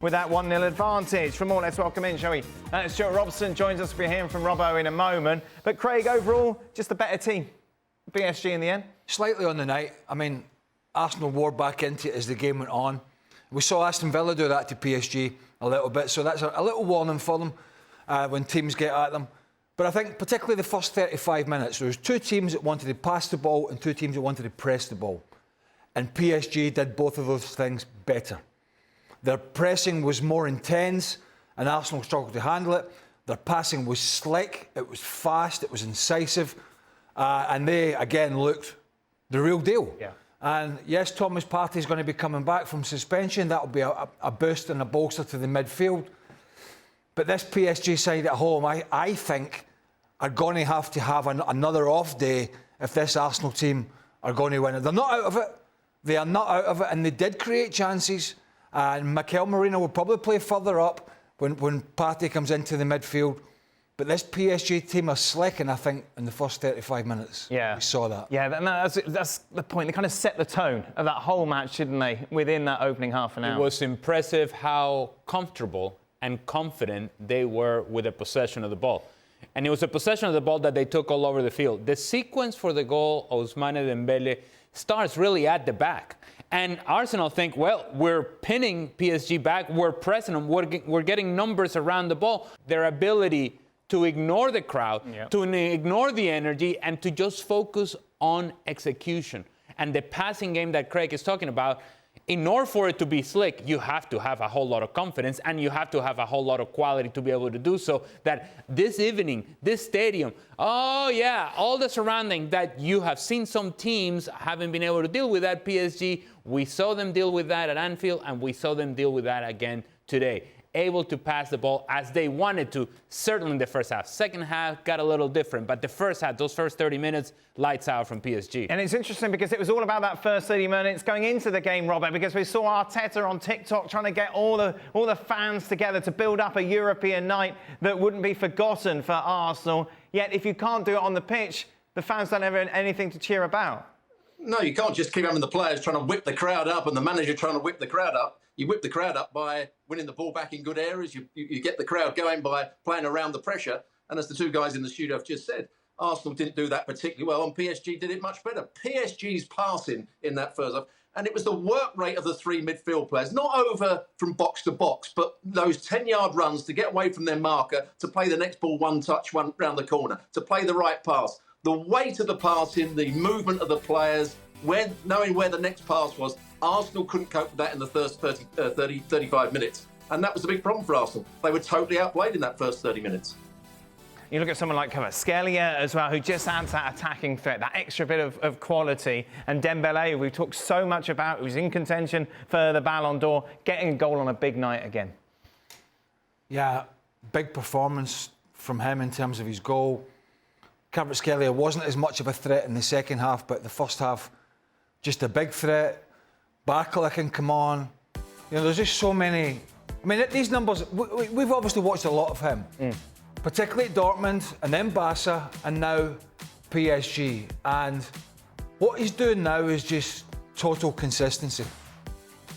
With that 1-0 advantage. For more, let's welcome in, shall we? Stuart Robson joins us. We'll be hearing from Robbo in a moment. But Craig, overall, just a better team. PSG in the end? Slightly on the night. I mean, Arsenal wore back into it as the game went on. We saw Aston Villa do that to PSG a little bit, so that's a little warning for them when teams get at them. But I think particularly the first 35 minutes, there was two teams that wanted to pass the ball and two teams that wanted to press the ball. And PSG did both of those things better. Their pressing was more intense and Arsenal struggled to handle it. Their passing was slick, it was fast, it was incisive. And they, again, looked the real deal. Yeah. And yes, Thomas Partey's going to be coming back from suspension. That'll be a boost and a bolster to the midfield. But this PSG side at home, I think, are going to have another off day if this Arsenal team are going to win it. They're not out of it. They are not out of it, and they did create chances. And Moreno will probably play further up when Partey comes into the midfield. But this PSG team are slick, and I think in the first 35 minutes, we saw that. Yeah, that's the point. They kind of set the tone of that whole match, didn't they, within that opening half an hour? It was impressive how comfortable and confident they were with the possession of the ball. And it was a possession of the ball that they took all over the field. The sequence for the goal, Ousmane Dembele, starts really at the back. And Arsenal think, well, we're pinning PSG back, we're pressing them, we're getting numbers around the ball. Their ability to ignore the crowd, to ignore the energy, and to just focus on execution. And the passing game that Craig is talking about, in order for it to be slick, you have to have a whole lot of confidence and you have to have a whole lot of quality to be able to do so. That this evening, this stadium, all the surrounding that you have seen some teams haven't been able to deal with at PSG. We saw them deal with that at Anfield and we saw them deal with that again today. Able to pass the ball as they wanted to, certainly in the first half. Second half got a little different, but the first half, those first 30 minutes, lights out from PSG. And it's interesting because it was all about that first 30 minutes going into the game, Robert, because we saw Arteta on TikTok trying to get all the fans together to build up a European night that wouldn't be forgotten for Arsenal. Yet if you can't do it on the pitch, the fans don't have anything to cheer about. No, you can't just keep having the players trying to whip the crowd up and the manager trying to whip the crowd up. You whip the crowd up by winning the ball back in good areas. You get the crowd going by playing around the pressure. And as the two guys in the studio have just said, Arsenal didn't do that particularly well and PSG did it much better. PSG's passing in that first half, and it was the work rate of the three midfield players, not over from box to box, but those 10-yard runs to get away from their marker, to play the next ball one touch, one round the corner, to play the right pass. The weight of the passing, the movement of the players, knowing where the next pass was, Arsenal couldn't cope with that in the first 35 minutes. And that was the big problem for Arsenal. They were totally outplayed in that first 30 minutes. You look at someone like Kvaratskhelia as well, who just adds that attacking threat, that extra bit of quality. And Dembele, we've talked so much about, who's in contention for the Ballon d'Or, getting a goal on a big night again. Yeah, big performance from him in terms of his goal. Kvaratskhelia wasn't as much of a threat in the second half, but the first half, just a big threat. Barkley can come on. You know, there's just so many. I mean, these numbers, we've obviously watched a lot of him, particularly at Dortmund and then Barca and now PSG. And what he's doing now is just total consistency.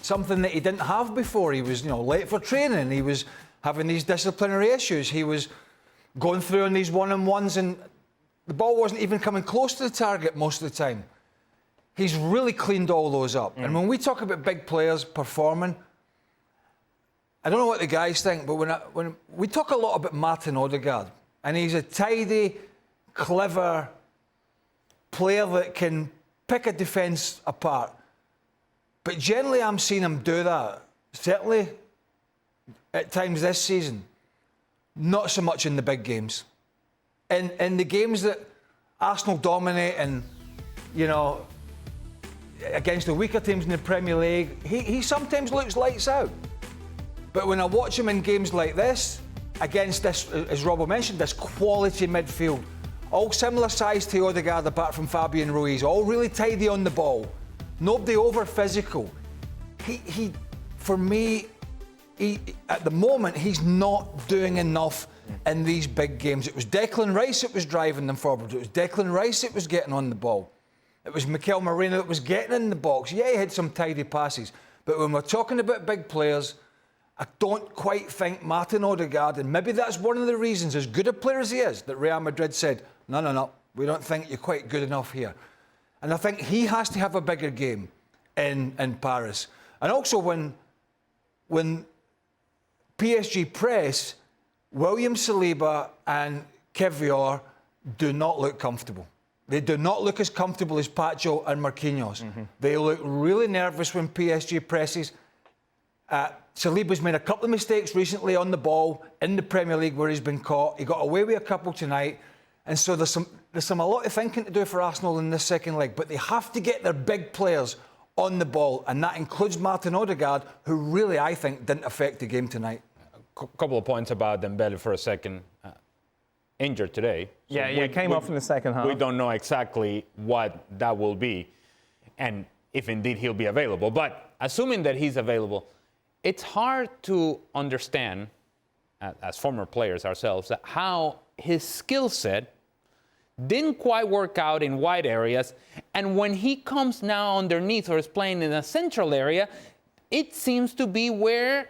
Something that he didn't have before. He was, late for training. He was having these disciplinary issues. He was going through on these one-on-ones and the ball wasn't even coming close to the target most of the time. He's really cleaned all those up. And when we talk about big players performing, I don't know what the guys think, but when we talk a lot about Martin Odegaard, and he's a tidy, clever player that can pick a defence apart. But generally I'm seeing him do that, certainly at times this season, not so much in the big games. In the games that Arsenal dominate and, against the weaker teams in the Premier League, he sometimes looks lights out. But when I watch him in games like this, against this, as Robbo mentioned, this quality midfield, all similar size to Odegaard apart from Fabian Ruiz, all really tidy on the ball, nobody over physical. For me, at the moment, he's not doing enough in these big games. It was Declan Rice that was driving them forward. It was Declan Rice that was getting on the ball. It was Moreno that was getting in the box. Yeah, he had some tidy passes. But when we're talking about big players, I don't quite think Martin Odegaard, and maybe that's one of the reasons, as good a player as he is, that Real Madrid said, no, we don't think you're quite good enough here. And I think he has to have a bigger game in Paris. And also when PSG press, William Saliba and Kivior do not look comfortable. They do not look as comfortable as Pacho and Marquinhos. They look really nervous when PSG presses. Saliba's made a couple of mistakes recently on the ball in the Premier League where he's been caught. He got away with a couple tonight. And so there's a lot of thinking to do for Arsenal in this second leg. But they have to get their big players on the ball. And that includes Martin Odegaard, who really, I think, didn't affect the game tonight. A couple of points about Dembele for a second. Injured today. So came off in the second half. We don't know exactly what that will be and if indeed he'll be available. But assuming that he's available, it's hard to understand, as former players ourselves, how his skill set didn't quite work out in wide areas. And when he comes now underneath or is playing in a central area, it seems to be where,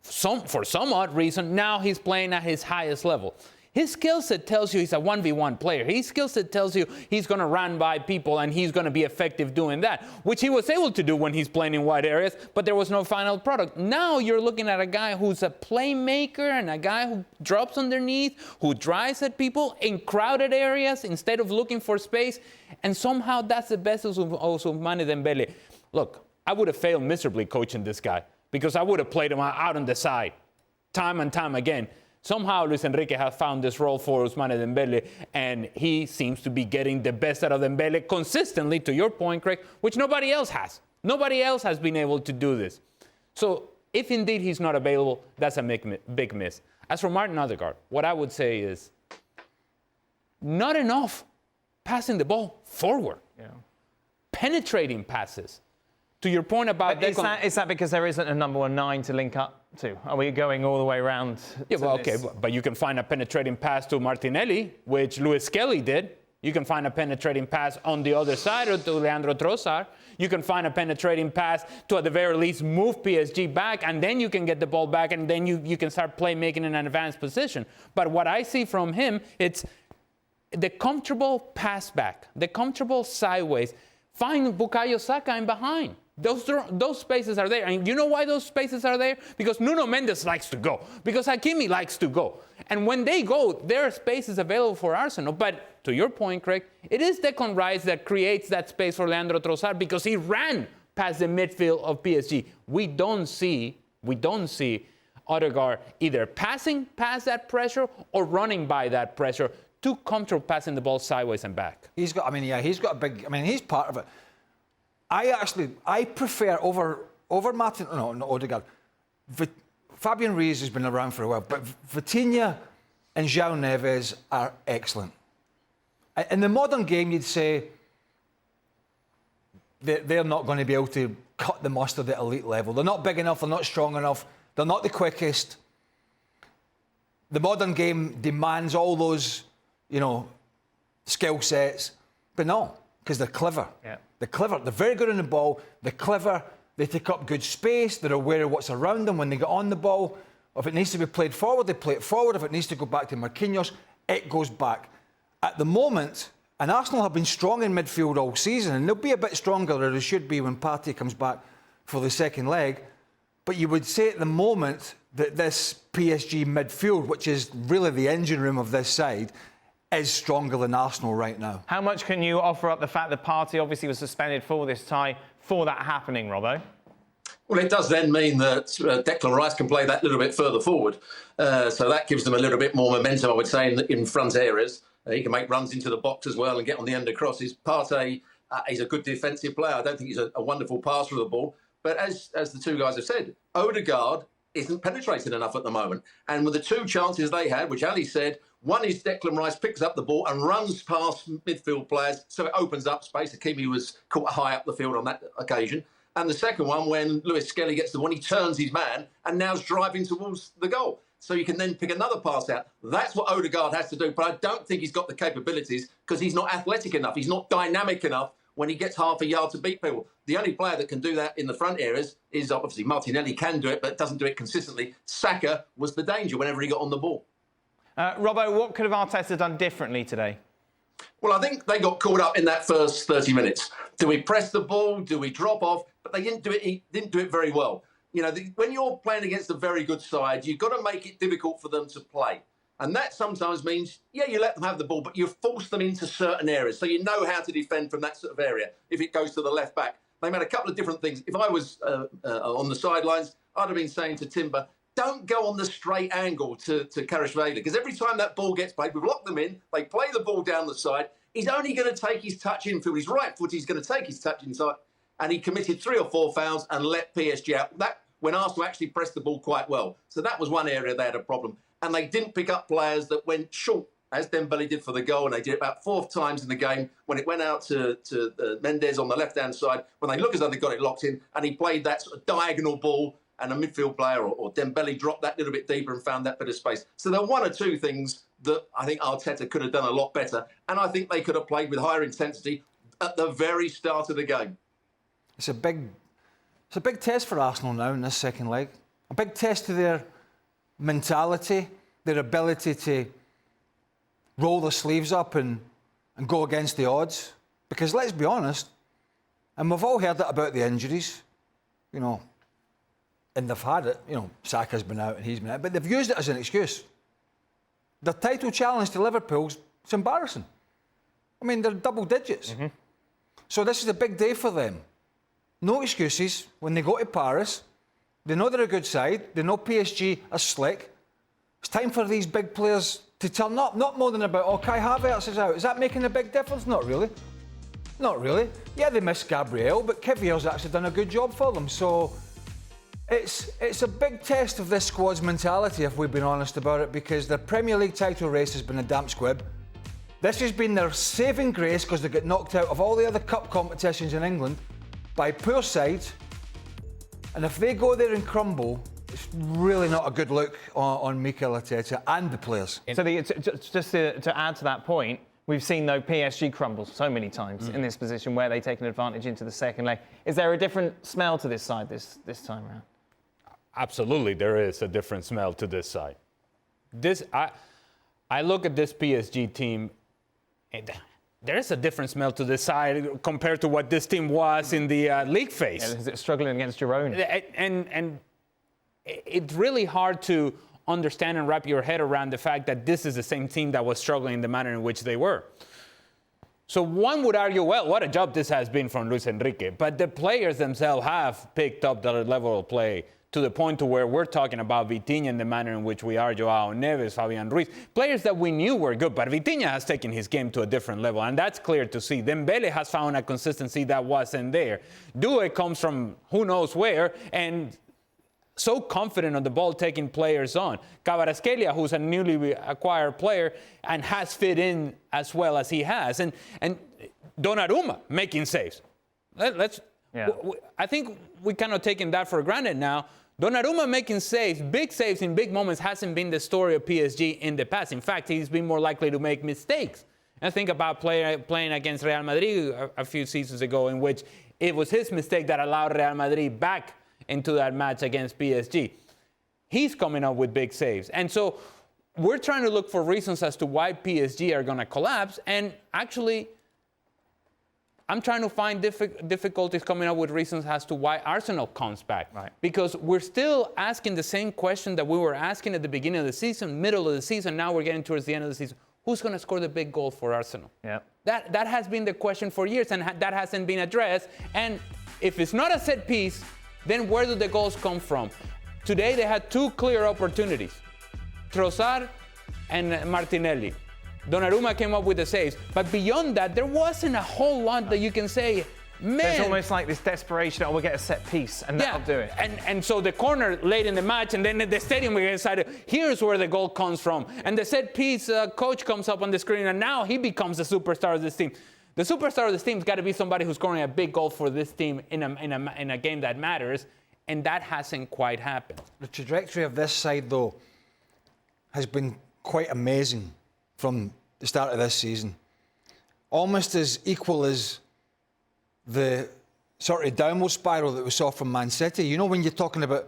for some odd reason, now he's playing at his highest level. His skill set tells you he's a 1v1 player. His skill set tells you he's going to run by people and he's going to be effective doing that, which he was able to do when he's playing in wide areas, but there was no final product. Now you're looking at a guy who's a playmaker and a guy who drops underneath, who drives at people in crowded areas instead of looking for space, and somehow that's the best of Ousmane Dembele. Look, I would have failed miserably coaching this guy because I would have played him out on the side time and time again. Somehow Luis Enrique has found this role for Ousmane Dembele, and he seems to be getting the best out of Dembele consistently, to your point, Craig, which nobody else has. Nobody else has been able to do this. So if indeed he's not available, that's a big miss. As for Martin Odegaard, what I would say is not enough passing the ball forward. Yeah. Penetrating passes. To your point about... Is that because there isn't a number 9 to link up to? Are we going all the way around? Yeah, well, okay, but you can find a penetrating pass to Martinelli, which Luis Skelly did. You can find a penetrating pass on the other side to Leandro Trossard. You can find a penetrating pass to, at the very least, move PSG back, and then you can get the ball back, and then you can start playmaking in an advanced position. But what I see from him, it's the comfortable pass back, the comfortable sideways. Find Bukayo Saka in behind. Those spaces are there. And you know why those spaces are there? Because Nuno Mendes likes to go. Because Hakimi likes to go. And when they go, there are spaces available for Arsenal. But to your point, Craig, it is Declan Rice that creates that space for Leandro Trossard because he ran past the midfield of PSG. We don't see Odegaard either passing past that pressure or running by that pressure. Too comfortable passing the ball sideways and back. He's got a big... he's part of it. I prefer over Odegaard. Fabian Ruiz has been around for a while, but Vitinha and João Neves are excellent. In the modern game, you'd say they're not going to be able to cut the mustard at elite level. They're not big enough, they're not strong enough, they're not the quickest. The modern game demands all those, skill sets, but no, because they're clever. Yeah. They're clever. They're very good on the ball. They're clever. They take up good space. They're aware of what's around them when they get on the ball. If it needs to be played forward, they play it forward. If it needs to go back to Marquinhos, it goes back. At the moment, and Arsenal have been strong in midfield all season, and they'll be a bit stronger than they should be when Partey comes back for the second leg. But you would say at the moment that this PSG midfield, which is really the engine room of this side, is stronger than Arsenal right now. How much can you offer up the fact that Partey obviously was suspended for this tie, for that happening, Robbo? Well, it does then mean that Declan Rice can play that little bit further forward. So that gives them a little bit more momentum, I would say, in front areas. He can make runs into the box as well and get on the end of crosses. Partey is a good defensive player. I don't think he's a wonderful passer of the ball. But as the two guys have said, Odegaard isn't penetrating enough at the moment. And with the two chances they had, which Ali said, one is Declan Rice picks up the ball and runs past midfield players, so it opens up space. Hakimi was caught high up the field on that occasion. And the second one, when Luis Skelly gets the one, he turns his man and now's driving towards the goal. So you can then pick another pass out. That's what Odegaard has to do, but I don't think he's got the capabilities because he's not athletic enough. He's not dynamic enough when he gets half a yard to beat people. The only player that can do that in the front areas is obviously Martinelli can do it, but doesn't do it consistently. Saka was the danger whenever he got on the ball. Robbo, what could have Arteta done differently today? Well, I think they got caught up in that first 30 minutes. Do we press the ball? Do we drop off? But they didn't do it. He didn't do it very well. You know, when you're playing against a very good side, you've got to make it difficult for them to play. And that sometimes means, yeah, you let them have the ball, but you force them into certain areas. So you know how to defend from that sort of area if it goes to the left back. They made a couple of different things. If I was on the sidelines, I'd have been saying to Timber, don't go on the straight angle to Kvaratskhelia, because every time that ball gets played, we've locked them in, they play the ball down the side, he's only going to take his touch infield. His right foot, he's going to take his touch inside. And he committed 3 or 4 fouls and let PSG out. That when Arsenal actually pressed the ball quite well. So that was one area they had a problem. And they didn't pick up players that went short, as Dembele did for the goal, and they did it about 4 times in the game when it went out to Mendes on the left-hand side, when they look as though they got it locked in, and he played that sort of diagonal ball, and a midfield player or Dembele dropped that little bit deeper and found that bit of space. So there were 1 or 2 things that I think Arteta could have done a lot better, and I think they could have played with higher intensity at the very start of the game. It's a big test for Arsenal now in this second leg. A big test to their mentality, their ability to roll their sleeves up and go against the odds. Because let's be honest, and we've all heard it about the injuries, you know, and they've had it, you know, Saka's been out and he's been out, but they've used it as an excuse. The title challenge to Liverpool's, it's embarrassing. I mean, they're double digits. Mm-hmm. So this is a big day for them. No excuses when they go to Paris. They know they're a good side. They know PSG are slick. It's time for these big players to turn up. Not more than about, oh, Kai Havertz is out. Is that making a big difference? Not really. Not really. Yeah, they missed Gabriel, but Kivier's actually done a good job for them. So it's a big test of this squad's mentality, if we've been honest about it, because the Premier League title race has been a damp squib. This has been their saving grace because they got knocked out of all the other cup competitions in England by poor sides, and if they go there and crumble, it's really not a good look on Mikel Arteta and the players. So just to add to that point, we've seen though PSG crumble so many times in this position where they take an advantage into the second leg. Is there a different smell to this side this time around? Absolutely, there is a different smell to this side. I look at this PSG team, and there is a different smell to this side compared to what this team was in the league phase. Yeah, is it struggling against your own? And it's really hard to understand and wrap your head around the fact that this is the same team that was struggling in the manner in which they were. So one would argue, well, what a job this has been from Luis Enrique. But the players themselves have picked up their level of play to the point to where we're talking about Vitinha in the manner in which we are, Joao Neves, Fabian Ruiz, players that we knew were good, but Vitinha has taken his game to a different level, and that's clear to see. Dembele has found a consistency that wasn't there. Due comes from who knows where, and so confident on the ball taking players on. Kvaratskhelia, who's a newly acquired player and has fit in as well as he has, and Donnarumma making saves. I think we kind of taken that for granted now. Donnarumma making saves in big moments, hasn't been the story of PSG in the past. In fact, he's been more likely to make mistakes. And think about playing against Real Madrid a few seasons ago, in which it was his mistake that allowed Real Madrid back into that match against PSG. He's coming up with big saves. And so we're trying to look for reasons as to why PSG are going to collapse. And actually, I'm trying to find difficulties coming up with reasons as to why Arsenal comes back. Right. Because we're still asking the same question that we were asking at the beginning of the season, middle of the season. Now we're getting towards the end of the season. Who's going to score the big goal for Arsenal? Yeah. That has been the question for years, and that hasn't been addressed. And if it's not a set piece, then where do the goals come from? Today they had 2 clear opportunities, Trossard and Martinelli. Donnarumma came up with the saves. But beyond that, there wasn't a whole lot that you can say, man. There's almost like this desperation, we'll get a set piece, and that'll do it. And so the corner late in the match, and then at the stadium we decided, here's where the goal comes from. And the set piece coach comes up on the screen, and now he becomes the superstar of this team. The superstar of this team's got to be somebody who's scoring a big goal for this team in a game that matters, and that hasn't quite happened. The trajectory of this side, though, has been quite amazing from the start of this season. Almost as equal as the sort of downward spiral that we saw from Man City. You know, when you're talking about,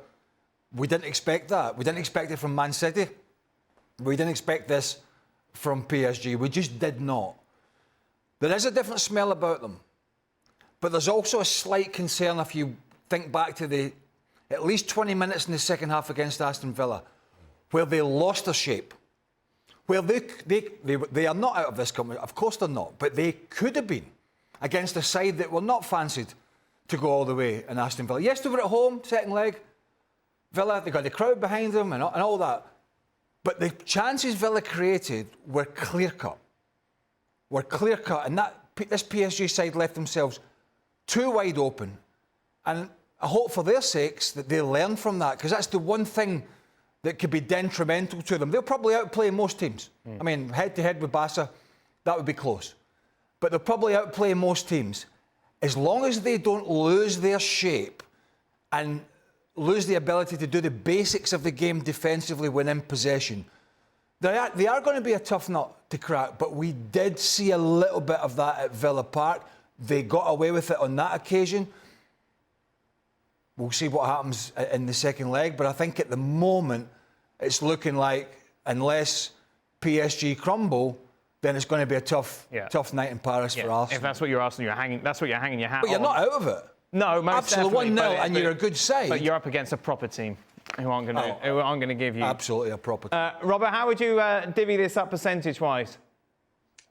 we didn't expect that. We didn't expect it from Man City. We didn't expect this from PSG. We just did not. There is a different smell about them. But there's also a slight concern if you think back to the at least 20 minutes in the second half against Aston Villa, where they lost their shape. Where they are not out of this company. Of course they're not. But they could have been against a side that were not fancied to go all the way in Aston Villa. Yes, they were at home, second leg. Villa, they got the crowd behind them and all that. But the chances Villa created were clear-cut. And this PSG side left themselves too wide open. And I hope for their sakes that they learn from that, because that's the one thing that could be detrimental to them. They'll probably outplay most teams. I mean, head-to-head with Barca, that would be close. But they'll probably outplay most teams. As long as they don't lose their shape and lose the ability to do the basics of the game defensively when in possession, they are going to be a tough nut to crack. But we did see a little bit of that at Villa Park. They got away with it on that occasion. We'll see what happens in the second leg. But I think at the moment, it's looking like, unless PSG crumble, then it's going to be a tough night in Paris for Arsenal. If that's what you're Arsenal, that's what you're hanging your hat on. But you're not out of it. No, most absolutely definitely. 1-0, and you're a good side. But you're up against a proper team who aren't going to give you. Absolutely a proper team. Robert, how would you divvy this up percentage-wise?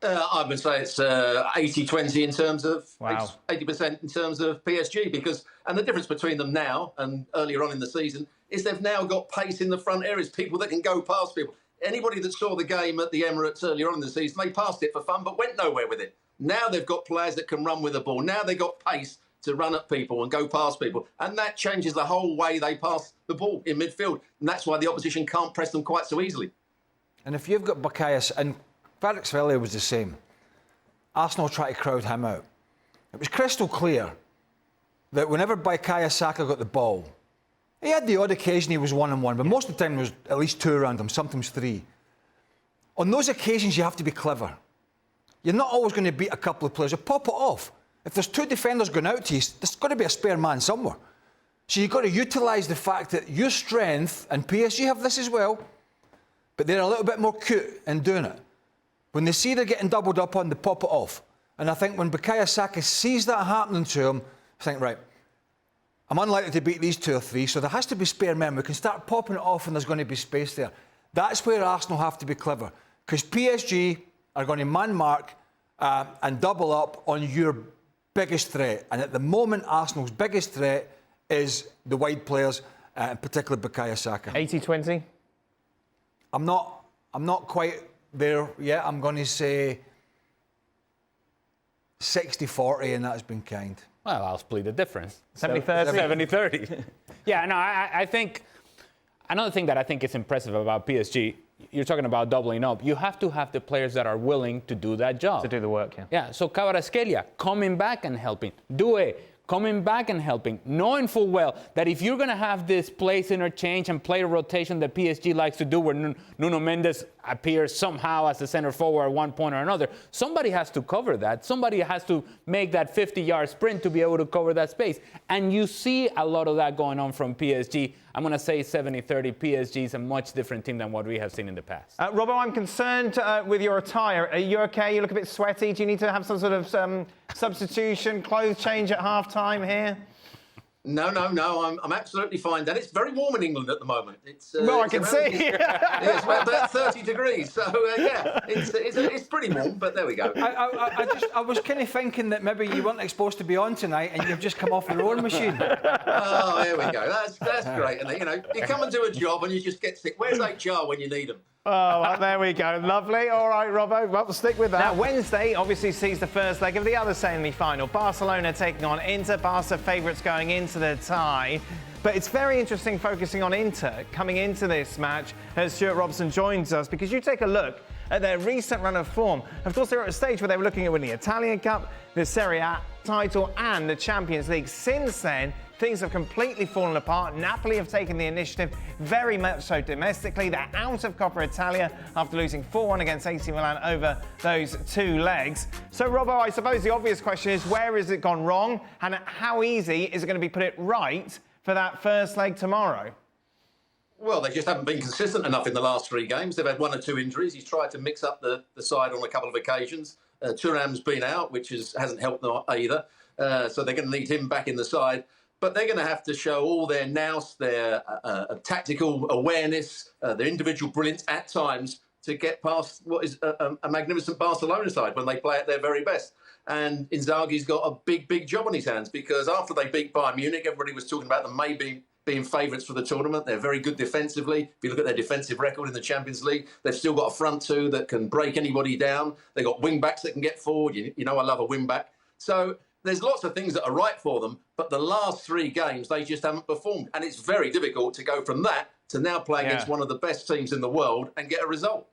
I would say it's 80-20 in terms of 80% in terms of PSG, and the difference between them now and earlier on in the season is they've now got pace in the front areas, people that can go past people. Anybody that saw the game at the Emirates earlier on in the season, they passed it for fun but went nowhere with it. Now they've got players that can run with the ball. Now they've got pace to run at people and go past people. And that changes the whole way they pass the ball in midfield. And that's why the opposition can't press them quite so easily. And if you've got Bukayo, and Kvaratskhelia was the same, Arsenal tried to crowd him out. It was crystal clear that whenever Bukayo Saka got the ball, he had the odd occasion he was one-on-one, but most of the time there was at least two around him, sometimes three. On those occasions, you have to be clever. You're not always going to beat a couple of players. You pop it off. If there's two defenders going out to you, there's got to be a spare man somewhere. So you've got to utilise the fact that your strength, and PSG have this as well, but they're a little bit more cute in doing it. When they see they're getting doubled up on, they pop it off. And I think when Bukayo Saka sees that happening to him, I think, right, I'm unlikely to beat these two or three, so there has to be spare men. We can start popping it off and there's going to be space there. That's where Arsenal have to be clever, because PSG are going to man-mark and double up on your biggest threat. And at the moment, Arsenal's biggest threat is the wide players, in particular Bukayo Saka. 80-20? I'm not quite there yet. I'm going to say 60-40, and that's been kind. Well, I'll split the difference. 70-30? 70-30. Yeah, no, I think another thing that I think is impressive about PSG, you're talking about doubling up. You have to have the players that are willing to do that job. To do the work, yeah. Yeah, so Kvaratskhelia coming back and helping. Doué coming back and helping, knowing full well that if you're going to have this place interchange and player rotation that PSG likes to do, where Nuno Mendes appears somehow as the center forward at one point or another, somebody has to cover that. Somebody has to make that 50-yard sprint to be able to cover that space. And you see a lot of that going on from PSG. I'm going to say 70-30. PSG is a much different team than what we have seen in the past. Robbo, I'm concerned with your attire. Are you okay? You look a bit sweaty. Do you need to have some sort of substitution, clothes change at half-time here? No. I'm absolutely fine, Dan. It's very warm in England at the moment. I can see. It's about 30 degrees. So, it's pretty warm, but there we go. I was kind of thinking that maybe you weren't supposed to be on tonight and you've just come off the rowing machine. Oh, there we go. That's great. And, you come and do a job and you just get sick. Where's HR when you need them? Oh, well, there we go. Lovely. All right, Robbo. Well, we'll stick with that. Now, Wednesday obviously sees the first leg of the other semi-final. Barcelona taking on Inter. Barca favourites going into the tie. But it's very interesting focusing on Inter coming into this match as Stuart Robson joins us, because you take a look at their recent run of form. Of course, they're at a stage where they were looking at winning the Italian Cup, the Serie A, title and the Champions League. Since then, things have completely fallen apart. Napoli have taken the initiative, very much so domestically. They're out of Coppa Italia after losing 4-1 against AC Milan over those 2 legs. So, Robbo, I suppose the obvious question is, where has it gone wrong, and how easy is it going to be put it right for that first leg tomorrow? Well, they just haven't been consistent enough in the last 3 games. They've had 1 or 2 injuries. He's tried to mix up the side on a couple of occasions. Thuram's been out, which hasn't helped them either. So they're going to need him back in the side. But they're going to have to show all their nous, their tactical awareness, their individual brilliance at times to get past what is a magnificent Barcelona side when they play at their very best. And Inzaghi's got a big, big job on his hands, because after they beat Bayern Munich, everybody was talking about them maybe being favourites for the tournament. They're very good defensively. If you look at their defensive record in the Champions League, they've still got a front 2 that can break anybody down. They've got wing-backs that can get forward. You know I love a wing-back. So there's lots of things that are right for them, but the last 3 games, they just haven't performed. And it's very difficult to go from that to now play against one of the best teams in the world and get a result.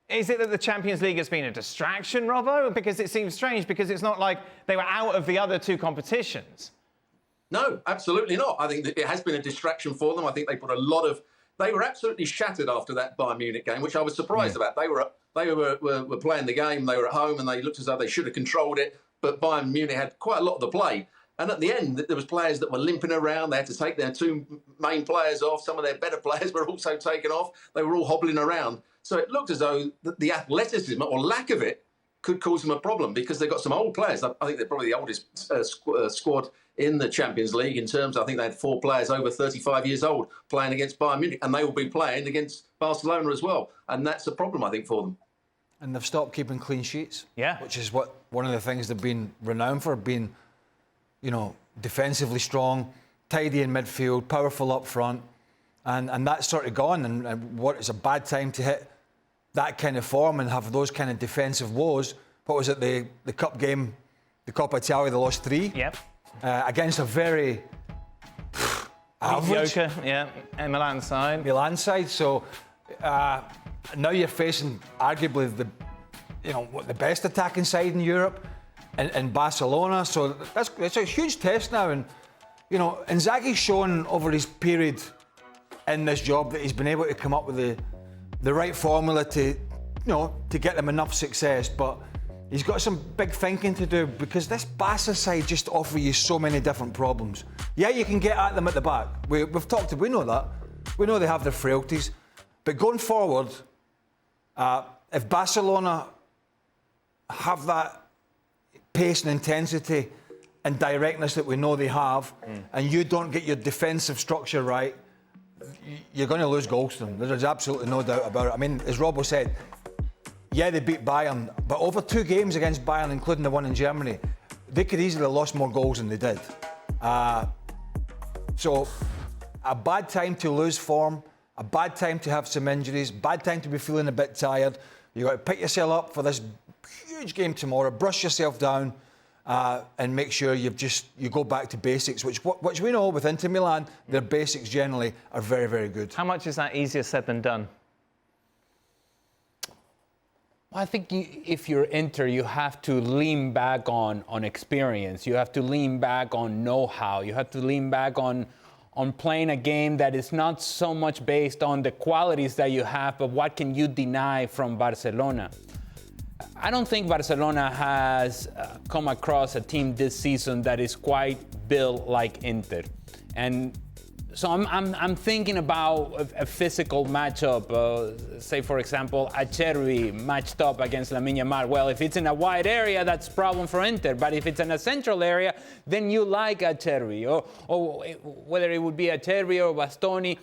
Is it that the Champions League has been a distraction, Robbo? Because it seems strange, because it's not like they were out of the other 2 competitions. No, absolutely not. I think that it has been a distraction for them. I think they put a lot of... They were absolutely shattered after that Bayern Munich game, which I was surprised about. They were playing the game, they were at home, and they looked as though they should have controlled it. But Bayern Munich had quite a lot of the play. And at the end, there was players that were limping around. They had to take their 2 main players off. Some of their better players were also taken off. They were all hobbling around. So it looked as though the athleticism, or lack of it, could cause them a problem, because they've got some old players. I think they're probably the oldest squad in the Champions League in terms. I think they had 4 players over 35 years old playing against Bayern Munich, and they will be playing against Barcelona as well. And that's a problem, I think, for them. And they've stopped keeping clean sheets. Yeah. Which is one of the things they've been renowned for, being, defensively strong, tidy in midfield, powerful up front. And that's sort of gone. And what is a bad time to hit that kind of form and have those kind of defensive woes. What was it, the cup game, the Coppa Italia, they lost 3? Yep. Against a very average Milan side. Milan side. So now you're facing arguably the best attacking side in Europe, in Barcelona. So it's a huge test now. And Inzaghi's shown over his period in this job that he's been able to come up with the right formula to get them enough success. But he's got some big thinking to do, because this Barca side just offer you so many different problems. Yeah, you can get at them at the back. We know that. We know they have their frailties. But going forward, if Barcelona have that pace and intensity and directness that we know they have, and you don't get your defensive structure right, you're going to lose goals to them. There's absolutely no doubt about it. I mean, as Robbo said, yeah, they beat Bayern, but over 2 games against Bayern, including the one in Germany, they could easily have lost more goals than they did. So, a bad time to lose form, a bad time to have some injuries, bad time to be feeling a bit tired. You've got to pick yourself up for this huge game tomorrow, brush yourself down, and make sure you go back to basics, which we know with Inter Milan, their basics generally are very, very good. How much is that easier said than done? Well, I think if you're Inter, you have to lean back on experience. You have to lean back on know-how. You have to lean back on playing a game that is not so much based on the qualities that you have, but what can you deny from Barcelona. I don't think Barcelona has come across a team this season that is quite built like Inter. And so I'm thinking about a physical matchup, say, for example, Acerbi matched up against Lamine Yamal. Well, if it's in a wide area, that's a problem for Inter. But if it's in a central area, then you like Acerbi. Or whether it would be Acerbi or Bastoni,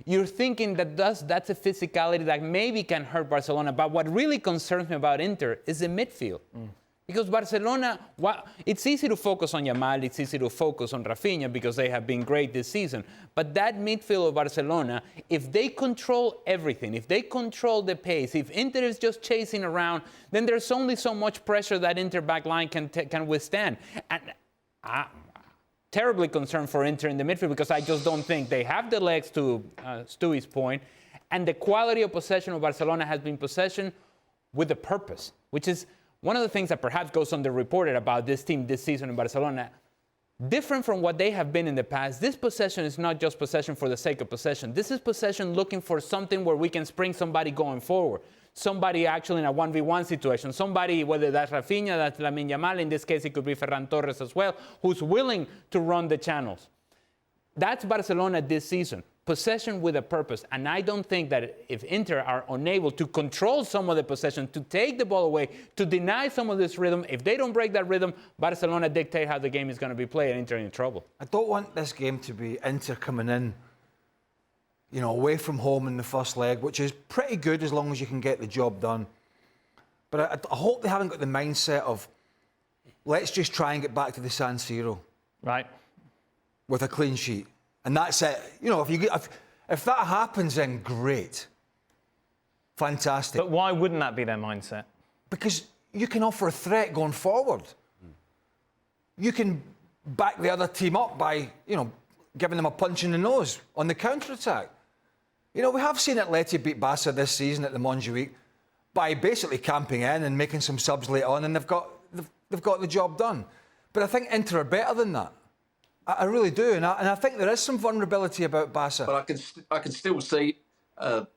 you're thinking that that's a physicality that maybe can hurt Barcelona. But what really concerns me about Inter is the midfield. Because Barcelona, it's easy to focus on Yamal, it's easy to focus on Rafinha because they have been great this season. But that midfield of Barcelona, if they control everything, if they control the pace, if Inter is just chasing around, then there's only so much pressure that Inter backline can withstand. And terribly concerned for Inter in the midfield because I just don't think they have the legs to Stewie's point. And the quality of possession of Barcelona has been possession with a purpose, which is one of the things that perhaps goes underreported about this team this season in Barcelona, different from what they have been in the past, this possession is not just possession for the sake of possession. This is possession looking for something where we can spring somebody going forward. Somebody actually in a 1v1 situation. Somebody, whether that's Rafinha, that's Lamine Yamal, in this case it could be Ferran Torres as well, who's willing to run the channels. That's Barcelona this season. Possession with a purpose. And I don't think that if Inter are unable to control some of the possession, to take the ball away, to deny some of this rhythm, if they don't break that rhythm, Barcelona dictate how the game is going to be played and Inter in trouble. I don't want this game to be Inter coming in, you know, away from home in the first leg, which is pretty good as long as you can get the job done. But I hope they haven't got the mindset of, let's just try and get back to the San Siro. Right. With a clean sheet. And that's it. You know, if that happens, then great. Fantastic. But why wouldn't that be their mindset? Because you can offer a threat going forward. You can back the other team up by, you know, giving them a punch in the nose on the counter-attack. You know, we have seen Atleti beat Barca this season at the Montjuic by basically camping in and making some subs late on, and they've got the job done. But I think Inter are better than that. I really do, and I think there is some vulnerability about Barca. But I can still see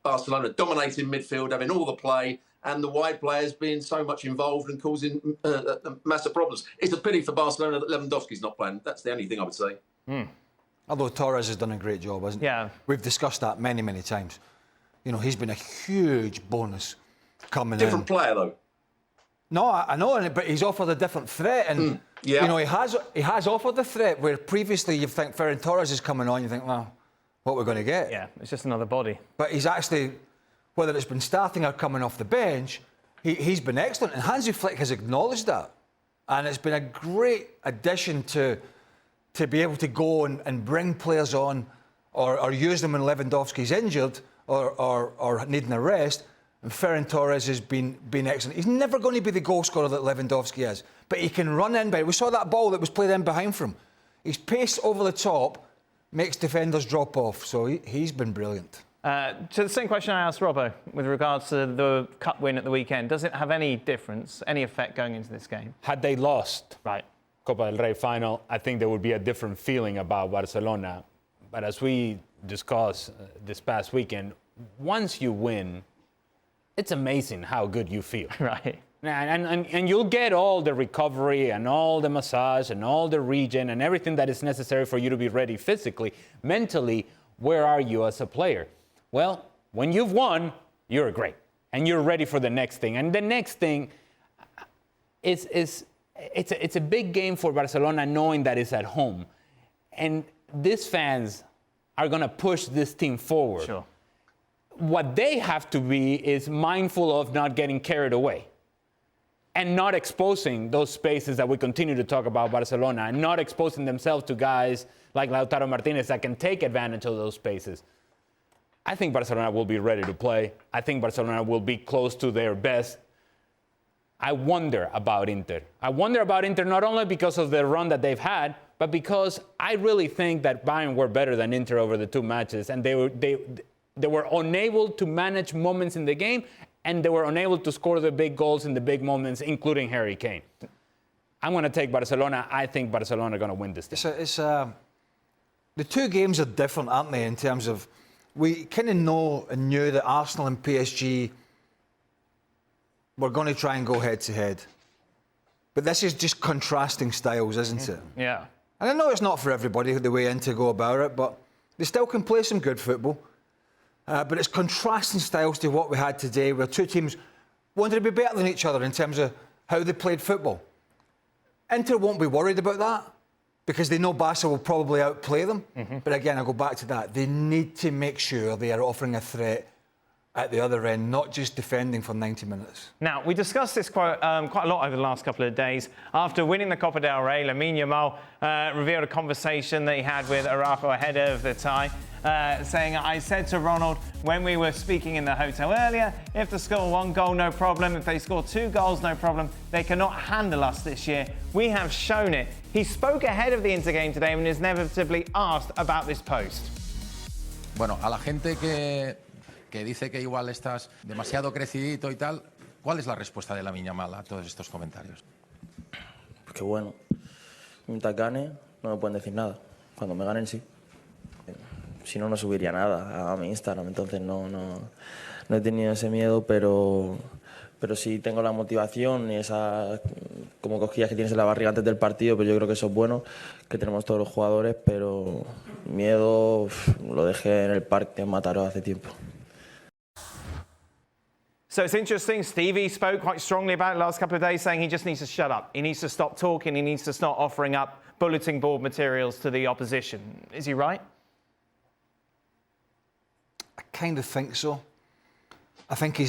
Barcelona dominating midfield, having all the play, and the wide players being so much involved and causing massive problems. It's a pity for Barcelona that Lewandowski's not playing. That's the only thing I would say. Although Torres has done a great job, hasn't he? Yeah. We've discussed that many, many times. You know, he's been a huge bonus coming in. Different player, though. No, I know, but he's offered a different threat, and you know he has offered the threat where previously you think Ferran Torres is coming on, you think, well, what we're going to get? Yeah, it's just another body. But he's actually, whether it's been starting or coming off the bench, he's been excellent, and Hansi Flick has acknowledged that, and it's been a great addition to be able to go and bring players on, or use them when Lewandowski's injured or needing a rest. And Ferran Torres has been excellent. He's never going to be the goal scorer that Lewandowski is, but he can run in behind. We saw that ball that was played in behind from him. His pace over the top makes defenders drop off, so he's been brilliant. To the same question I asked Robbo with regards to the cup win at the weekend, does it have any difference, any effect going into this game? Had they lost right. Copa del Rey final, I think there would be a different feeling about Barcelona. But as we discussed this past weekend, once you win, it's amazing how good you feel. Right. And you'll get all the recovery and all the massage and all the regen and everything that is necessary for you to be ready physically. Mentally, where are you as a player? Well, when you've won, you're great. And you're ready for the next thing. And the next thing it's a big game for Barcelona, knowing that it's at home. And these fans are going to push this team forward. Sure. What they have to be is mindful of not getting carried away and not exposing those spaces that we continue to talk about Barcelona, and not exposing themselves to guys like Lautaro Martinez that can take advantage of those spaces. I think Barcelona will be ready to play. I think Barcelona will be close to their best. I wonder about Inter. I wonder about Inter not only because of the run that they've had, but because I really think that Bayern were better than Inter over the two matches, and they were unable to manage moments in the game, and they were unable to score the big goals in the big moments, including Harry Kane. I'm going to take Barcelona. I think Barcelona are going to win this thing. The two games are different, aren't they, in terms of we kind of know and knew that Arsenal and PSG were going to try and go head-to-head. But this is just contrasting styles, isn't it? Yeah. And I know it's not for everybody the way Inter go about it, but they still can play some good football. But it's contrasting styles to what we had today, where two teams wanted to be better than each other in terms of how they played football. Inter won't be worried about that because they know Barca will probably outplay them. But again, I go back to that. They need to make sure they are offering a threat at the other end, not just defending for 90 minutes. Now, we discussed this quite a lot over the last couple of days. After winning the Copa del Rey, Lamine Yamal revealed a conversation that he had with Araujo ahead of the tie, saying, I said to Ronald when we were speaking in the hotel earlier, if they score one goal, no problem. If they score two goals, no problem. They cannot handle us this year. We have shown it. He spoke ahead of the Inter game today and is inevitably asked about this post. Bueno, a la gente que dice que igual estás demasiado crecidito y tal, ¿Cuál es la respuesta de Lamine Yamal a todos estos comentarios? Pues que bueno, mientras gane no me pueden decir nada. Cuando me ganen sí. Si no, no subiría nada a mi Instagram, entonces no he tenido ese miedo, pero sí tengo la motivación y esa como cosquillas que tienes en la barriga antes del partido, pero yo creo que eso es bueno, que tenemos todos los jugadores, pero miedo lo dejé en el parque en Mataró hace tiempo. So it's interesting. Stevie spoke quite strongly about it the last couple of days, saying he just needs to shut up. He needs to stop talking. He needs to start offering up bulletin board materials to the opposition. Is he right? I kind of think so. I think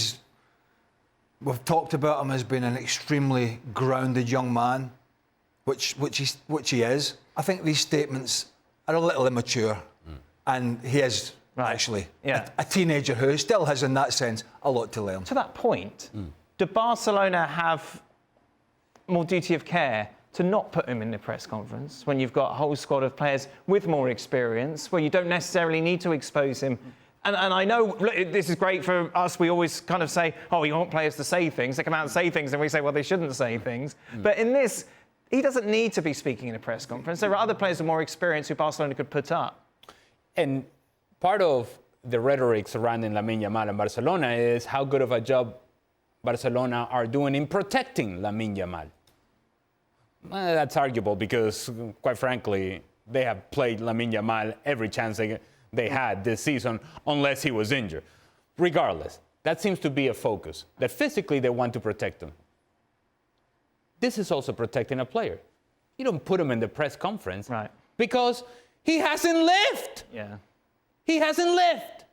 we've talked about him as being an extremely grounded young man, which he is. I think these statements are a little immature, and he is actually a teenager who still has, in that sense, a lot to learn. To that point, do Barcelona have more duty of care to not put him in the press conference when you've got a whole squad of players with more experience, where you don't necessarily need to expose him? And I know, look, this is great for us. We always kind of say, oh, we want players to say things. They come out and say things, and we say, well, they shouldn't say things. But in this, he doesn't need to be speaking in a press conference. There are other players with more experience who Barcelona could put up. And part of the rhetoric surrounding Lamine Yamal and Barcelona is how good of a job Barcelona are doing in protecting Lamine Yamal. That's arguable because, quite frankly, they have played Lamine Yamal every chance they had this season, unless he was injured. Regardless, that seems to be a focus, that physically they want to protect him. This is also protecting a player. You don't put him in the press conference because he hasn't left. Yeah. He hasn't left.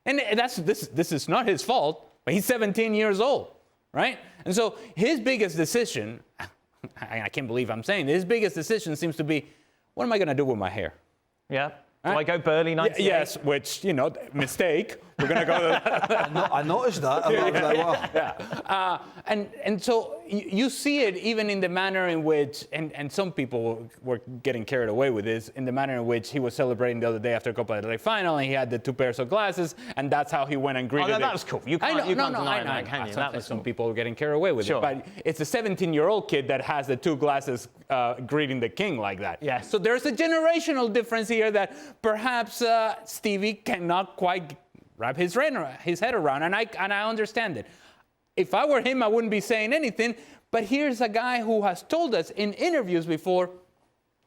And this is not his fault, but he's 17 years old, right? And so his biggest decision, I can't believe I'm saying this, his biggest decision seems to be, what am I going to do with my hair? Yeah. Do I go Burley 98? Yes, which, mistake. We're going to go... I noticed that. And so you see it even in the manner in which, and some people were getting carried away with this, in the manner in which he was celebrating the other day after Copa del Rey final, and he had the 2 pairs of glasses, and that's how he went and greeted that was cool. You can't deny that, can you? That was some cool. people were getting carried away with it. But it's a 17-year-old kid that has the 2 glasses greeting the king like that. Yes. So there's a generational difference here that perhaps Stevie cannot quite wrap his head around, and I understand it. If I were him, I wouldn't be saying anything, but here's a guy who has told us in interviews before,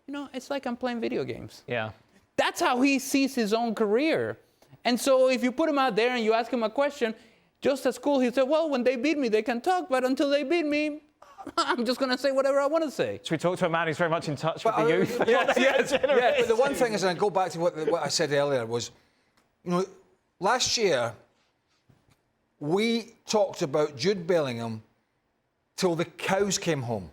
it's like I'm playing video games. Yeah. That's how he sees his own career. And so if you put him out there and you ask him a question, just as cool, he said, well, when they beat me, they can talk, but until they beat me, I'm just going to say whatever I want to say. Should we talk to a man who's very much in touch with the youth? Yes. But the one thing is, and I go back to what I said earlier, was, last year, we talked about Jude Bellingham till the cows came home.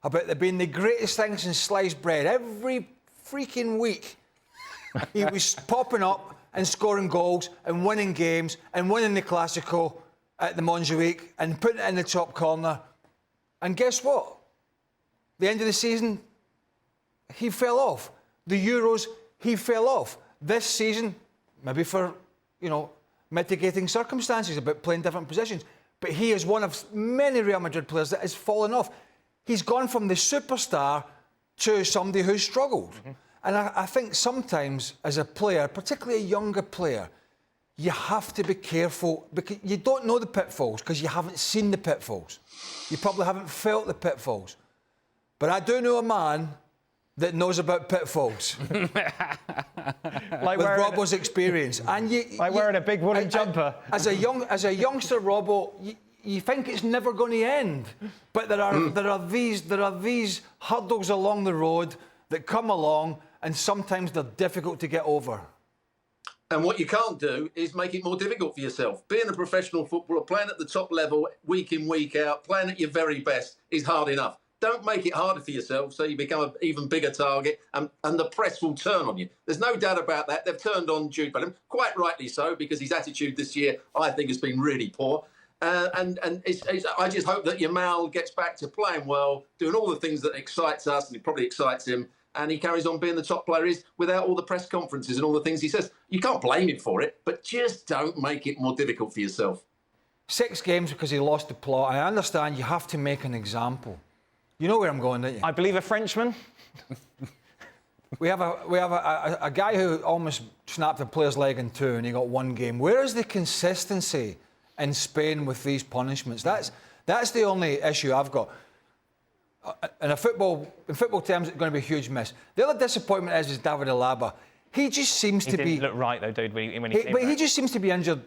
About there being the greatest thing since sliced bread. Every freaking week, he was popping up and scoring goals and winning games and winning the Clásico at the Montjuic and putting it in the top corner. And guess what? The end of the season, he fell off. The Euros, he fell off. This season, maybe for, mitigating circumstances about playing different positions, but he is one of many Real Madrid players that has fallen off. He's gone from the superstar to somebody who's struggled. And I think sometimes as a player, particularly a younger player, you have to be careful because you don't know the pitfalls because you haven't seen the pitfalls. You probably haven't felt the pitfalls. But I do know a man that knows about pitfalls. Like with Robbo's experience. And wearing a big woolen jumper. As a youngster, Robbo, you think it's never going to end. But there are these hurdles along the road that come along, and sometimes they're difficult to get over. And what you can't do is make it more difficult for yourself. Being a professional footballer, playing at the top level, week in, week out, playing at your very best is hard enough. Don't make it harder for yourself so you become an even bigger target and the press will turn on you. There's no doubt about that. They've turned on Jude Bellingham, quite rightly so, because his attitude this year, I think, has been really poor. I just hope that Yamal gets back to playing well, doing all the things that excites us, and it probably excites him, and he carries on being the top player he is without all the press conferences and all the things he says. You can't blame him for it, but just don't make it more difficult for yourself. 6 games because he lost the plot. I understand you have to make an example. You know where I'm going, don't you? I believe a Frenchman. We have a guy who almost snapped a player's leg in 2 and he got 1 game. Where is the consistency in Spain with these punishments? That's the only issue I've got. In football terms, it's going to be a huge miss. The other disappointment is David Alaba. He just seems to be... He didn't look right, though, dude, when he came back. He just seems to be injured.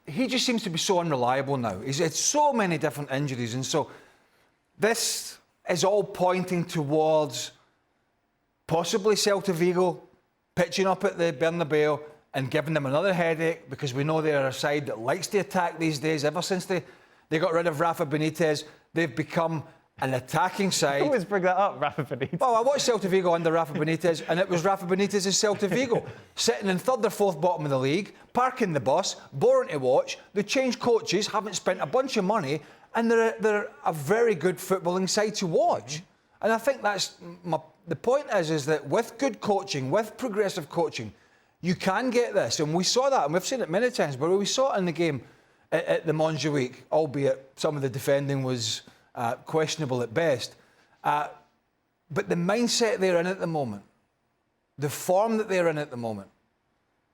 He just seems to be so unreliable now. He's had so many different injuries. And so this is all pointing towards possibly Celta Vigo pitching up at the Bernabeu and giving them another headache, because we know they're a side that likes to attack these days. Ever since they got rid of Rafa Benitez, they've become an attacking side. I always bring that up, Rafa Benitez. Well, I watched Celta Vigo under Rafa Benitez, and it was Rafa Benitez's Celta Vigo, sitting in 3rd or 4th bottom of the league, parking the bus, boring to watch. They changed coaches, haven't spent a bunch of money, and they're a very good footballing side to watch. And I think that's the point is that with good coaching, with progressive coaching, you can get this. And we saw that, and we've seen it many times, but we saw it in the game at the Montjuic, albeit some of the defending was questionable at best. But the mindset they're in at the moment, the form that they're in at the moment,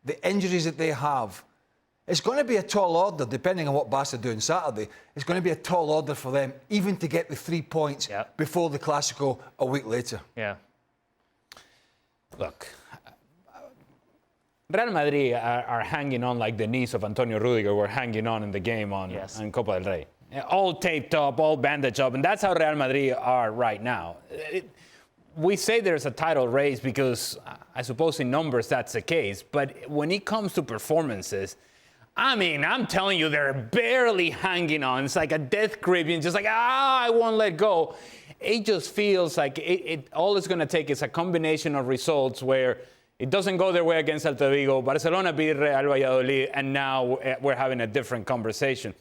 the injuries that they have, it's going to be a tall order, depending on what Barca do on Saturday. It's going to be a tall order for them, even to get the 3 points before the Clásico a week later. Yeah. Look, Real Madrid are hanging on like the knees of Antonio Rudiger were hanging on in the game on Copa del Rey. All taped up, all bandaged up, and that's how Real Madrid are right now. We say there's a title race because I suppose in numbers that's the case, but when it comes to performances, I mean, I'm telling you, they're barely hanging on. It's like a death grip, and just like, I won't let go. It just feels like all it's going to take is a combination of results where it doesn't go their way against Celta Vigo, Barcelona beat Real Valladolid, and now we're having a different conversation.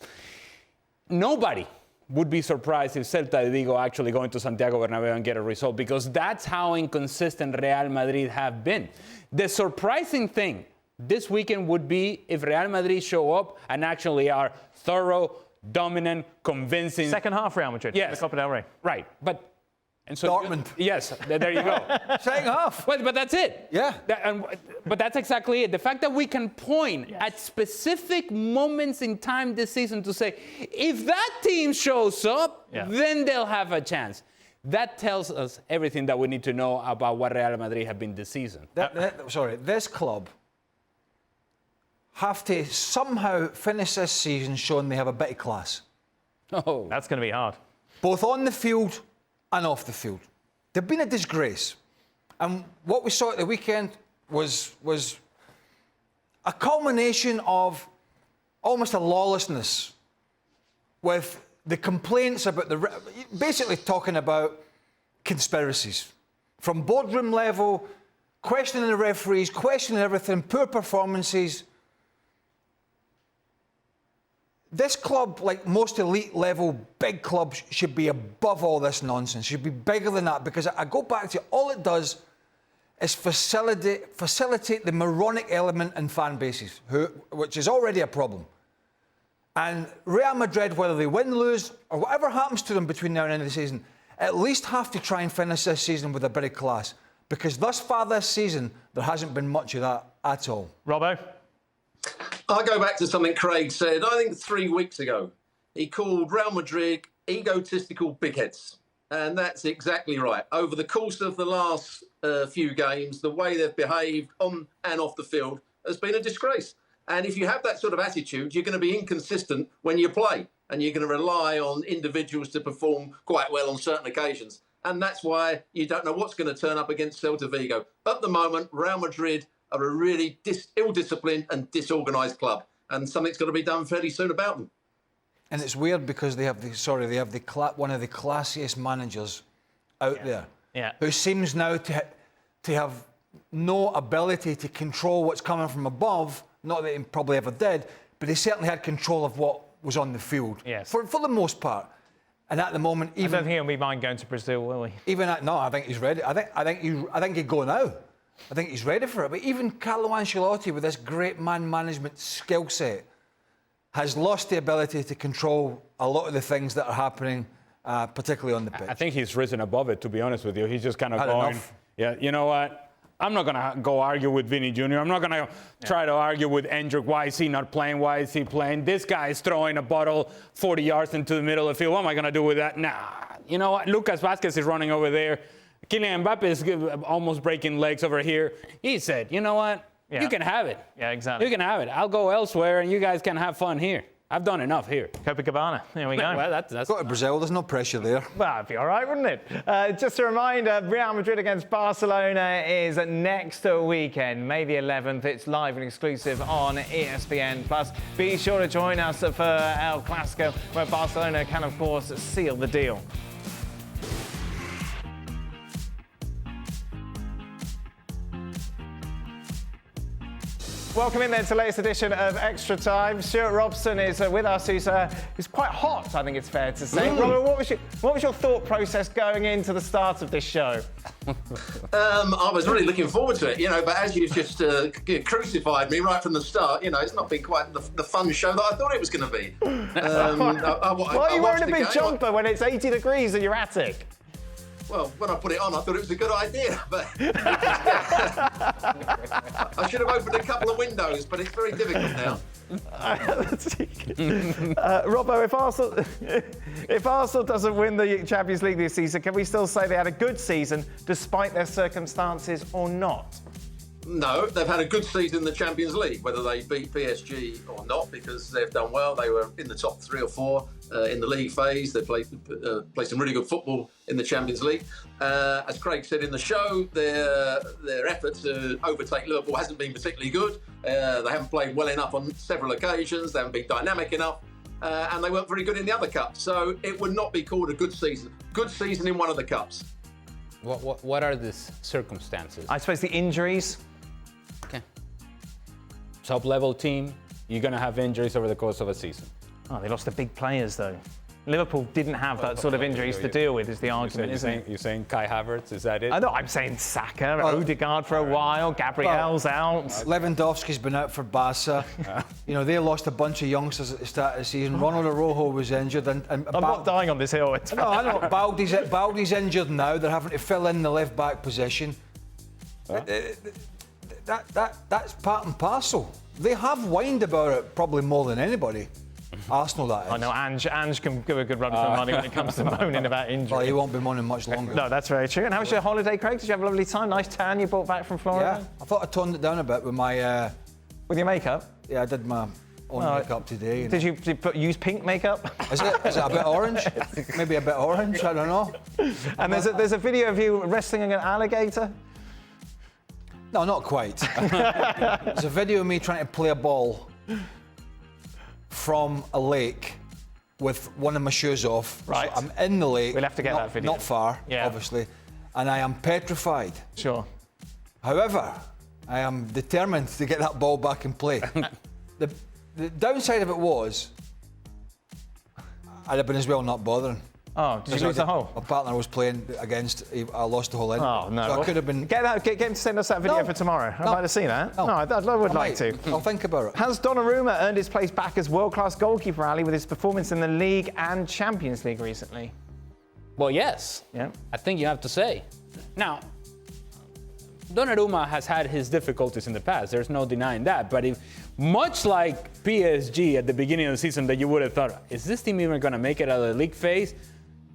Nobody would be surprised if Celta Vigo actually go into Santiago Bernabeu and get a result, because that's how inconsistent Real Madrid have been. The surprising thing this weekend would be if Real Madrid show up and actually are thorough, dominant, convincing. Second half Real Madrid. Yes. The Copa del Rey. Right. And so Dortmund. Yes, there you go. Second half. But that's it. Yeah. But that's exactly it. The fact that we can point at specific moments in time this season to say, if that team shows up, then they'll have a chance. That tells us everything that we need to know about what Real Madrid have been this season. This club have to somehow finish this season showing they have a bit of class. Oh, That's going to be hard. Both on the field and off the field. They've been a disgrace. And what we saw at the weekend was a culmination of almost a lawlessness, with the complaints about basically talking about conspiracies. From boardroom level, questioning the referees, questioning everything, poor performances. This club, like most elite level big clubs, should be above all this nonsense, should be bigger than that, because I go back to all it does is facilitate the moronic element in fan bases, which is already a problem. And Real Madrid, whether they win, lose, or whatever happens to them between now and the end of the season, at least have to try and finish this season with a bit of class, because thus far this season, there hasn't been much of that at all. Robbo? I'll go back to something Craig said, I think 3 weeks ago. He called Real Madrid egotistical bigheads. And that's exactly right. Over the course of the last few games, the way they've behaved on and off the field has been a disgrace. And if you have that sort of attitude, you're going to be inconsistent when you play. And you're going to rely on individuals to perform quite well on certain occasions. And that's why you don't know what's going to turn up against Celta Vigo. At the moment, Real Madrid are a really ill-disciplined and disorganised club, and something's got to be done fairly soon about them. And it's weird because they have one of the classiest managers out there, who seems now to have no ability to control what's coming from above. Not that he probably ever did, but he certainly had control of what was on the field for the most part. And at the moment, I don't think he'll be mind going to Brazil, will he? No, I think he's ready. I think he'd go now. I think he's ready for it. But even Carlo Ancelotti, with this great man management skill set, has lost the ability to control a lot of the things that are happening, particularly on the pitch. I think he's risen above it, to be honest with you. He's just kind of Had going, enough. yeah, you know what? I'm not going to go argue with Vinny Jr. I'm not going to try to argue with Endrick. Why is he not playing? Why is he playing? This guy is throwing a bottle 40 yards into the middle of the field. What am I going to do with that? Nah. You know what? Lucas Vazquez is running over there. Kylian Mbappe is almost breaking legs over here. He said, you know what? Yeah. You can have it. Yeah, exactly. You can have it. I'll go elsewhere, and you guys can have fun here. I've done enough here. Copacabana. There we go. Well, that's Go to Brazil, there's no pressure there. Well, it'd be all right, wouldn't it? Just a reminder, Real Madrid against Barcelona is next weekend, May the 11th. It's live and exclusive on ESPN+. Be sure to join us for El Clasico, where Barcelona can, of course, seal the deal. Welcome in then to the latest edition of Extra Time. Stuart Robson is with us, who's quite hot, I think it's fair to say. Robert, what was your thought process going into the start of this show? I was really looking forward to it, but as you've just crucified me right from the start, it's not been quite the fun show that I thought it was going to be. Why are you wearing a big jumper when it's 80 degrees in your attic? Well, when I put it on, I thought it was a good idea, but I should have opened a couple of windows, but it's very difficult now. Robbo, if Arsenal doesn't win the Champions League this season, can we still say they had a good season despite their circumstances or not? No, they've had a good season in the Champions League, whether they beat PSG or not, because they've done well. They were in the top 3 or 4 in the league phase. They played some really good football in the Champions League. As Craig said in the show, their effort to overtake Liverpool hasn't been particularly good. They haven't played well enough on several occasions. They haven't been dynamic enough. And they weren't very good in the other cups. So it would not be called a good season. Good season in one of the cups. What are the circumstances? I suppose the injuries. Okay. Top-level team, you're going to have injuries over the course of a season. Oh, they lost the big players, though. Liverpool didn't have that sort of injuries to deal with, is the argument, isn't it? You're saying Kai Havertz, is that it? No, I'm saying Saka, Odegaard for a while, Gabriel's out. Lewandowski's been out for Barca. They lost a bunch of youngsters at the start of the season. Ronald Araujo was injured. And I'm not dying on this hill. No, I know. Baldi's injured now. They're having to fill in the left-back position. That's part and parcel. They have whined about it probably more than anybody. Arsenal, that is. I know, Ange can give a good run for money when it comes to moaning about injury. Well, he won't be moaning much longer. No, that's very true. And how was your holiday, Craig? Did you have a lovely time? Nice tan you brought back from Florida? Yeah, I thought I toned it down a bit with my... With your makeup? Yeah, I did my own makeup today. Did you use pink makeup? Is it a bit orange? Maybe a bit orange, I don't know. And there's a video of you wrestling an alligator? No, not quite. There's a video of me trying to play a ball from a lake with one of my shoes off. Right. So I'm in the lake. We'll have to get that video. Not far, obviously. And I am petrified. Sure. However, I am determined to get that ball back in play. The downside of it was, I'd have been as well not bothering. Oh, did you lose the hole? My partner I was playing against, I lost the hole in. Oh, no. So I could have been... Get him to send us that video for tomorrow. I'd like to see that. No, I would like to. I'll think about it. Has Donnarumma earned his place back as world-class goalkeeper, Ali, with his performance in the League and Champions League recently? Well, yes. Yeah. I think you have to say. Now, Donnarumma has had his difficulties in the past. There's no denying that. But much like PSG at the beginning of the season that you would have thought, is this team even going to make it out of the league phase?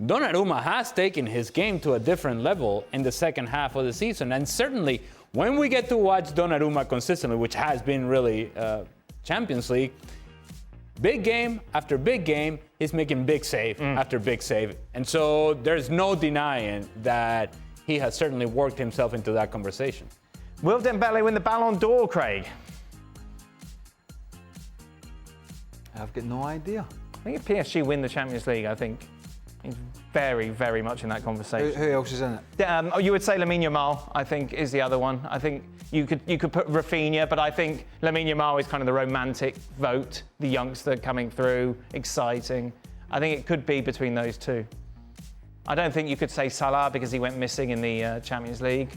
Donnarumma has taken his game to a different level in the second half of the season. And certainly, when we get to watch Donnarumma consistently, which has been really Champions League, big game after big game, he's making big save after big save. And so there's no denying that he has certainly worked himself into that conversation. Will Dembele win the Ballon d'Or, Craig? I've got no idea. I think if PSG win the Champions League, I think he's very, very much in that conversation. Who else is in it? You would say Lamine Yamal, I think, is the other one. I think you could put Rafinha, but I think Lamine Yamal is kind of the romantic vote, the youngster coming through, exciting. I think it could be between those two. I don't think you could say Salah because he went missing in the Champions League.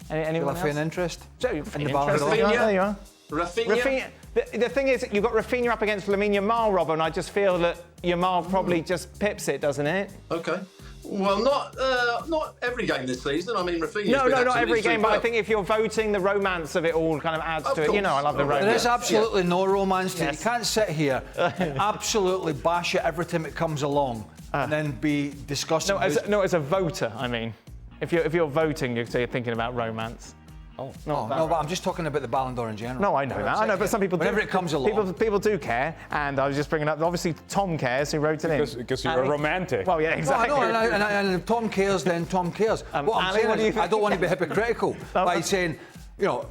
Anyone else? An interest? In the Ballon d'Or? There you are. Rafinha? The thing is, you've got Rafinha up against Lamine Yamal, Robbo, and I just feel that Yamal probably just pips it, doesn't it? Okay. Well, not every game this season. I mean, Rafinha's No, been not every game, but I superb. think if you're voting, the romance of it all kind of adds Of to it. You know, I love the course. romance. There is absolutely no romance to it. Yes. You can't sit here and absolutely bash it every time it comes along and then be discussing. As a voter, I mean. If you're voting, you're thinking about romance. No, but I'm just talking about the Ballon d'Or in general. No, I know that. I know, but some people Whenever do. it comes along. People do care, and I was just bringing up. Obviously, Tom cares, who wrote it in. Because you're a romantic. Well, yeah, exactly. No, and if Tom cares, then Tom cares. What I'm Ali, saying what do you is, I think? don't want to be hypocritical by saying,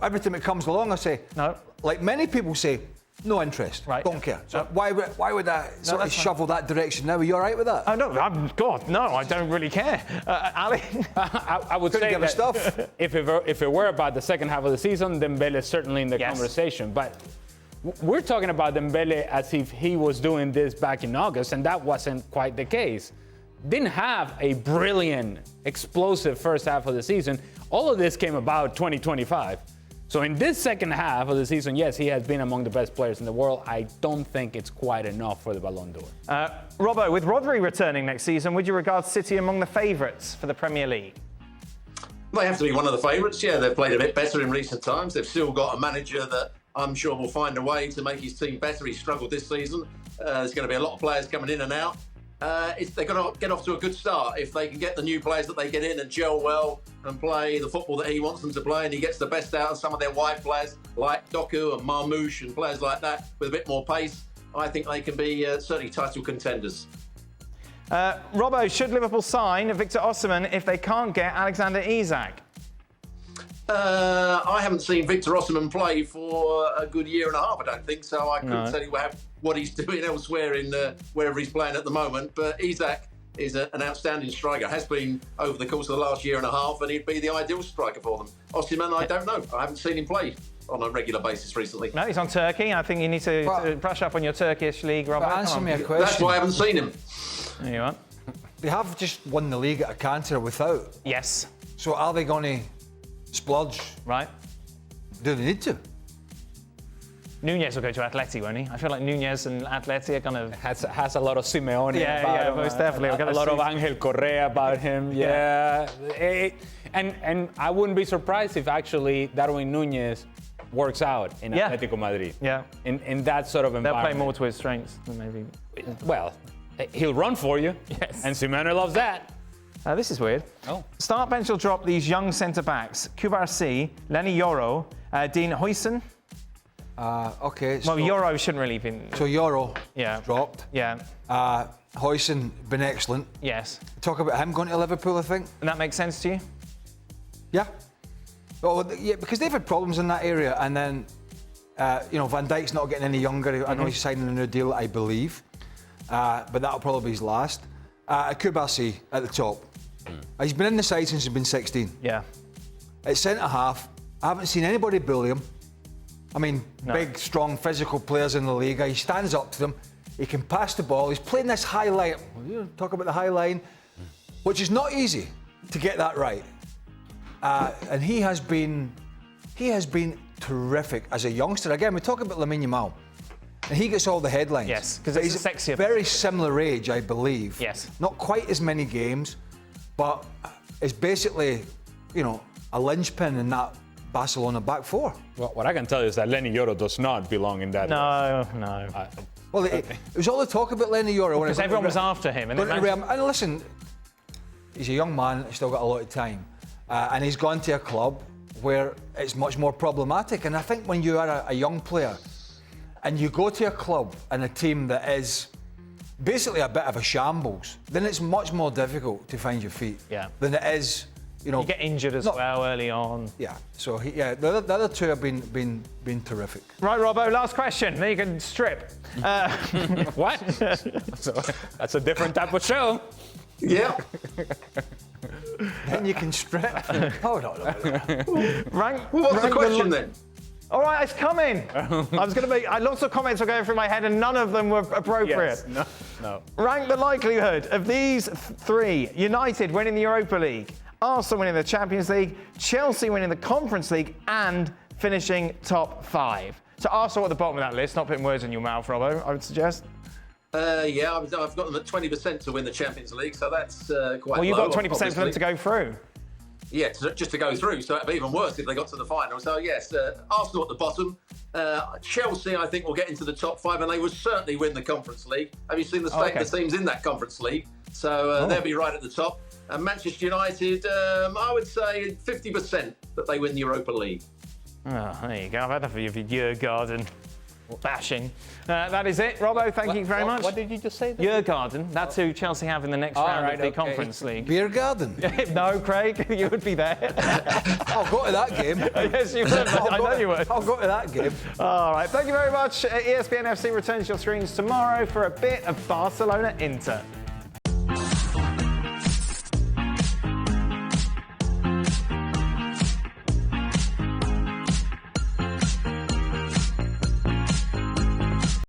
every time it comes along, I say, No. like many people say, no interest, Right. don't care. So why would I sort of that's fine. shovel that direction now? Are you all right with that? Oh, no, God, no, I don't really care. Ali? I would Couldn't say give a that stuff. if it were about the second half of the season, Dembele is certainly in the Yes. conversation. But we're talking about Dembele as if he was doing this back in August, and that wasn't quite the case. Didn't have a brilliant, explosive first half of the season. All of this came about 2025. So in this second half of the season, yes, he has been among the best players in the world. I don't think it's quite enough for the Ballon d'Or. Robbo, with Rodri returning next season, would you regard City among the favourites for the Premier League? They have to be one of the favourites. Yeah, they've played a bit better in recent times. They've still got a manager that I'm sure will find a way to make his team better. He's struggled this season. There's going to be a lot of players coming in and out. They've got to get off to a good start. If they can get the new players that they get in and gel well and play the football that he wants them to play, and he gets the best out of some of their wide players like Doku and Marmoush and players like that with a bit more pace, I think they can be certainly title contenders. Robbo, should Liverpool sign Victor Osimhen if they can't get Alexander Isak? I haven't seen Victor Osimhen play for a good year and a half, I don't think, so I couldn't tell you what he's doing elsewhere in wherever he's playing at the moment. But Isak is an outstanding striker, has been over the course of the last year and a half, and he'd be the ideal striker for them. Osimhen, I don't know. I haven't seen him play on a regular basis recently. No, he's on Turkey. I think you need to brush up on your Turkish league, Robbo. Answer me a question. That's why I haven't seen him. There you are. They have just won the league at a canter without. Yes. So are they going to splurge? Right. Do they need to? Nunez will go to Atleti, won't he? I feel like Nunez and Atleti are kind of... Has a lot of Simeone about him. Most definitely. A lot of Angel Correa about him. Yeah. And I wouldn't be surprised if actually Darwin Nunez works out in Atletico Madrid. Yeah. In that sort of They'll environment. play more to his strengths than maybe... Well, he'll run for you. Yes. And Simeone loves that. This is weird. Oh. Start bench will drop these young centre-backs. Kubarsi, Lenny Yoro, Dean Huijsen. Okay. Well, Yoro shouldn't really be... So Yoro Yeah. dropped. Yeah. Huijsen been excellent. Yes. Talk about him going to Liverpool, I think. And that makes sense to you? Yeah. Well, yeah, because they've had problems in that area, and then Van Dijk's not getting any younger. I know he's signing a new deal, I believe, but that'll probably be his last. Kubarsi at the top. He's been in the side since he's been 16. Yeah. At centre half, I haven't seen anybody bully him. I mean, big, strong, physical players in the league. He stands up to them. He can pass the ball. He's playing this high line. Talk about the high line, which is not easy to get that right. And he has been terrific as a youngster. Again, we talk about Lamine Yamal, and he gets all the headlines. Yes, because he's it's sexier. Very similar age, I believe. Yes. Not quite as many games, but is basically, a linchpin in that Barcelona back four. Well, what I can tell you is that Lenny Yoro does not belong in that. No. Well, it was all the talk about Lenny Yoro. Because everyone was after him. And And listen, he's a young man, he's still got a lot of time. And he's gone to a club where it's much more problematic. And I think when you are a young player and you go to a club and a team that is basically a bit of a shambles, then it's much more difficult to find your feet than it is, You get injured as well early on. Yeah, so the other two have been terrific. Right, Robbo, last question. Then you can strip. What? So, that's a different type of show. Yeah. Then you can strip. Hold on. What's the question then? All right, it's coming. I was going to make lots of comments were going through my head, and none of them were appropriate. Yes. No. Rank the likelihood of these three: United winning the Europa League, Arsenal winning the Champions League, Chelsea winning the Conference League, and finishing top 5. So Arsenal at the bottom of that list, not putting words in your mouth, Robbo, I would suggest. Yeah, I've got them at 20% to win the Champions League, so that's quite Well, you've low, got 20% for them obviously. to go through. Yeah, just to go through, so it'd be even worse if they got to the final. So yes, Arsenal at the bottom. Chelsea, I think, will get into the top 5, and they will certainly win the Conference League. Have you seen the state of the teams in that Conference League? So they'll be right at the top. And Manchester United, I would say 50% that they win the Europa League. Oh, there you go. I've had enough of your Jurgarden bashing. That is it. Robbo, thank you very much. What did you just say? Jurgarden, that's who Chelsea have in the next round of the Conference League. Beer garden. No, Craig, you would be there. I'll go to that game. Yes, you would. I know you would. I'll go to that game. All right, thank you very much. ESPN FC returns to your screens tomorrow for a bit of Barcelona Inter.